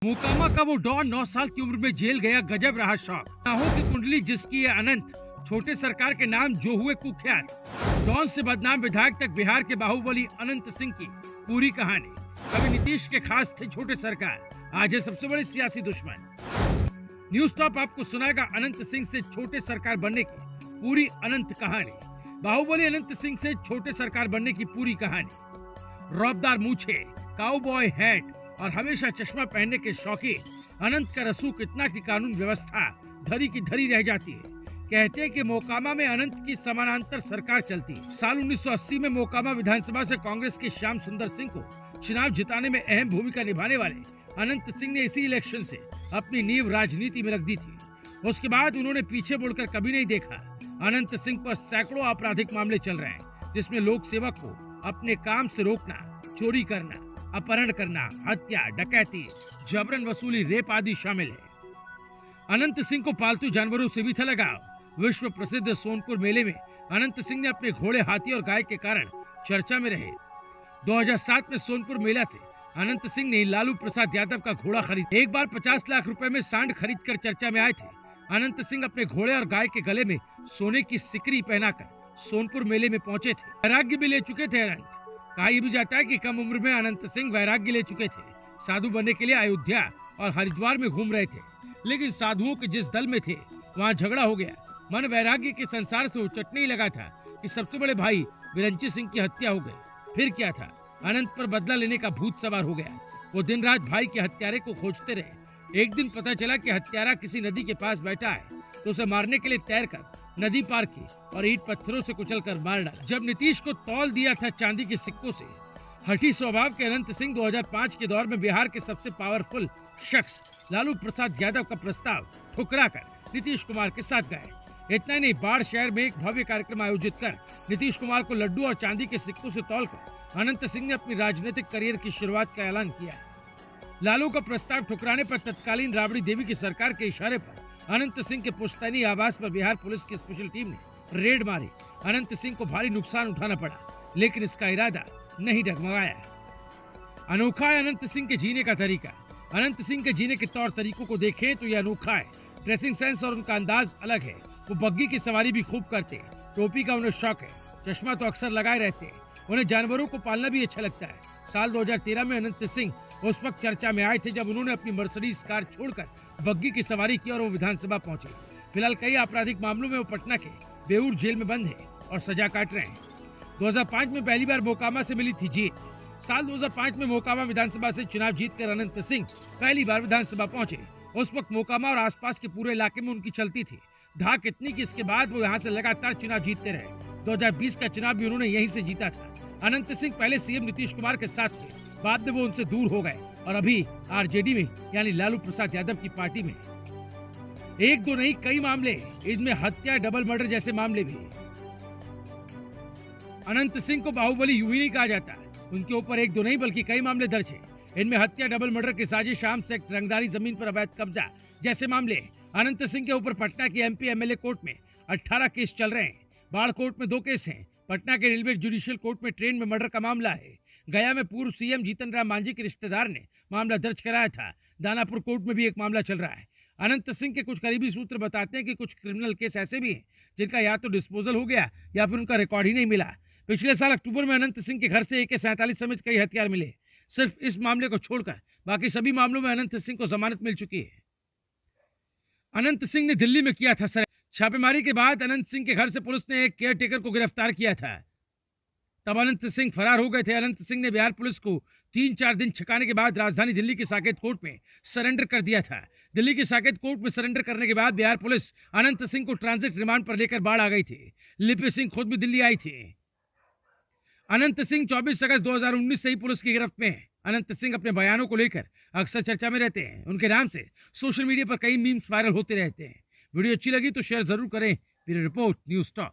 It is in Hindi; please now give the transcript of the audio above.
मोकामा का वो डॉन 9 साल की उम्र में जेल गया, गजब रहा शौक। नाहों की कुंडली जिसकी है अनंत, छोटे सरकार के नाम जो हुए कुख्यात। डॉन से बदनाम विधायक तक बिहार के बाहुबली अनंत सिंह की पूरी कहानी। कभी नीतीश के खास थे छोटे सरकार, आज है सबसे बड़े सियासी दुश्मन। न्यूज टॉप आपको सुनाएगा अनंत सिंह से छोटे सरकार बनने की पूरी अनंत कहानी। बाहुबली अनंत सिंह से छोटे सरकार बनने की पूरी कहानी। रौबदार मूछे, काउबॉय हैट और हमेशा चश्मा पहनने के शौकीन अनंत का रसूख इतना कि कानून व्यवस्था धरी की धरी रह जाती है। कहते हैं कि मोकामा में अनंत की समानांतर सरकार चलती है। साल 1980 में मोकामा विधानसभा से कांग्रेस के श्याम सुंदर सिंह को चुनाव जिताने में अहम भूमिका निभाने वाले अनंत सिंह ने इसी इलेक्शन से अपनी नींव राजनीति में रख दी थी। उसके बाद उन्होंने पीछे मुड़कर कभी नहीं देखा। अनंत सिंह पर सैकड़ों आपराधिक मामले चल रहे हैं, जिसमें लोक सेवक को अपने काम से रोकना, चोरी करना, अपहरण करना, हत्या, डकैती, जबरन वसूली, रेप आदि शामिल है। अनंत सिंह को पालतू जानवरों से भी था लगाव। विश्व प्रसिद्ध सोनपुर मेले में अनंत सिंह ने अपने घोड़े, हाथी और गाय के कारण चर्चा में रहे। 2007 में सोनपुर मेला से अनंत सिंह ने लालू प्रसाद यादव का घोड़ा खरीदा। एक बार 50 लाख रुपए में सांड खरीद कर चर्चा में आए थे। अनंत सिंह अपने घोड़े और गाय के गले में सोने की सिकरी पहनाकर सोनपुर मेले में पहुंचे थे। वैराग्य भी ले चुके थे अनंत। कहा भी जाता है कि कम उम्र में अनंत सिंह वैराग्य ले चुके थे। साधु बनने के लिए अयोध्या और हरिद्वार में घूम रहे थे, लेकिन साधुओं के जिस दल में थे वहाँ झगड़ा हो गया। मन वैराग्य के संसार से उचटने ही लगा था कि सबसे बड़े भाई विरंची सिंह की हत्या हो गई। फिर क्या था, अनंत पर बदला लेने का भूत सवार हो गया। वो दिन रात भाई के हत्यारे को खोजते रहे। एक दिन पता चला कि हत्यारा किसी नदी के पास बैठा है, तो उसे मारने के लिए तैरकर नदी पार की और ईंट पत्थरों से कुचलकर मार डाला। जब नीतीश को तौल दिया था चांदी के सिक्कों से, हठी स्वभाव के अनंत सिंह 2005 के दौर में बिहार के सबसे पावरफुल शख्स लालू प्रसाद यादव का प्रस्ताव ठुकरा कर नीतीश कुमार के साथ गए। इतना ही नहीं, बाढ़ शहर में एक भव्य कार्यक्रम आयोजित कर नीतीश कुमार को लड्डू और चांदी के सिक्कों से तौलकर अनंत सिंह ने अपनी राजनीतिक करियर की शुरुआत का ऐलान किया। लालू का प्रस्ताव ठुकराने पर तत्कालीन राबड़ी देवी की सरकार के इशारे पर अनंत सिंह के पुश्तैनी आवास पर बिहार पुलिस की स्पेशल टीम ने रेड मारी। अनंत सिंह को भारी नुकसान उठाना पड़ा, लेकिन इसका इरादा नहीं डगमगाया। अनोखा है अनंत सिंह के जीने का तरीका। अनंत सिंह के जीने के तौर तरीकों को देखें तो यह अनोखा है। ड्रेसिंग सेंस और उनका अंदाज अलग है। वो बग्गी की सवारी भी खूब करते हैं। टोपी का उन्हें शौक है। चश्मा तो अक्सर लगाए रहते हैं। उन्हें जानवरों को पालना भी अच्छा लगता है। साल 2013 में अनंत सिंह उस वक्त चर्चा में आए थे जब उन्होंने अपनी मर्सिडीज कार छोड़कर बग्गी की सवारी की और वो विधानसभा पहुंचे। फिलहाल कई आपराधिक मामलों में वो पटना के बेऊर जेल में बंद है और सजा काट रहे हैं। 2005 में पहली बार मोकामा से मिली थी जीत। साल 2005 में मोकामा विधानसभा से चुनाव जीतकर अनंत सिंह पहली बार विधानसभा पहुंचे। उस वक्त मोकामा और आसपास के पूरे इलाके में उनकी चलती थी धाक इतनी कि इसके बाद वो यहाँ से लगातार चुनाव जीतते रहे। 2020 का चुनाव भी उन्होंने यहीं से जीता था। अनंत सिंह पहले सीएम नीतीश कुमार के साथ थे, बाद में वो उनसे दूर हो गए और अभी आरजेडी में यानी लालू प्रसाद यादव की पार्टी में। एक दो नहीं, कई मामले, इनमें हत्या, डबल मर्डर जैसे मामले भी। अनंत सिंह को बाहुबली यूं ही नहीं कहा जाता। उनके ऊपर एक दो नहीं बल्कि कई मामले दर्ज है। इनमें हत्या, डबल मर्डर की साजिश, आर्म्स एक्ट, रंगदारी, जमीन पर अवैध कब्जा जैसे मामले। अनंत सिंह के ऊपर पटना की एमपी एमएलए कोर्ट में 18 केस चल रहे हैं। बाढ़ कोर्ट में 2 केस हैं। पटना के रेलवे जुडिशियल कोर्ट में ट्रेन में मर्डर का मामला है। गया में पूर्व सीएम जीतन राम मांझी के रिश्तेदार ने मामला दर्ज कराया था। दानापुर कोर्ट में भी एक मामला चल रहा है। अनंत सिंह के कुछ करीबी सूत्र बताते हैं कि कुछ क्रिमिनल केस ऐसे भी हैं जिनका या तो डिस्पोजल हो गया या फिर उनका रिकॉर्ड ही नहीं मिला। पिछले साल अक्टूबर में अनंत सिंह के घर से AK-47 समेत कई हथियार मिले। सिर्फ इस मामले को छोड़कर बाकी सभी मामलों में अनंत सिंह को जमानत मिल चुकी है। अनंत सिंह ने दिल्ली में किया था छापेमारी के बाद अनंत सिंह के घर से पुलिस ने एक केयर टेकर को गिरफ्तार किया था। तब अनंत सिंह फरार हो गए थे। अनंत सिंह ने बिहार पुलिस को 3-4 दिन छकाने के बाद राजधानी दिल्ली की साकेत कोर्ट में सरेंडर कर दिया था। दिल्ली की साकेत कोर्ट में सरेंडर करने के बाद बिहार पुलिस अनंत सिंह को ट्रांजिट रिमांड पर लेकर बाढ़ आ गई थी। लिपि सिंह खुद भी दिल्ली आई थी। अनंत सिंह 24 अगस्त 2019 से ही पुलिस की गिरफ्त में है। अनंत सिंह अपने बयानों को लेकर अक्सर चर्चा में रहते हैं। उनके नाम से सोशल मीडिया पर कई मीम्स वायरल होते रहते हैं। वीडियो अच्छी लगी तो शेयर जरूर करें। Bureau report, news top.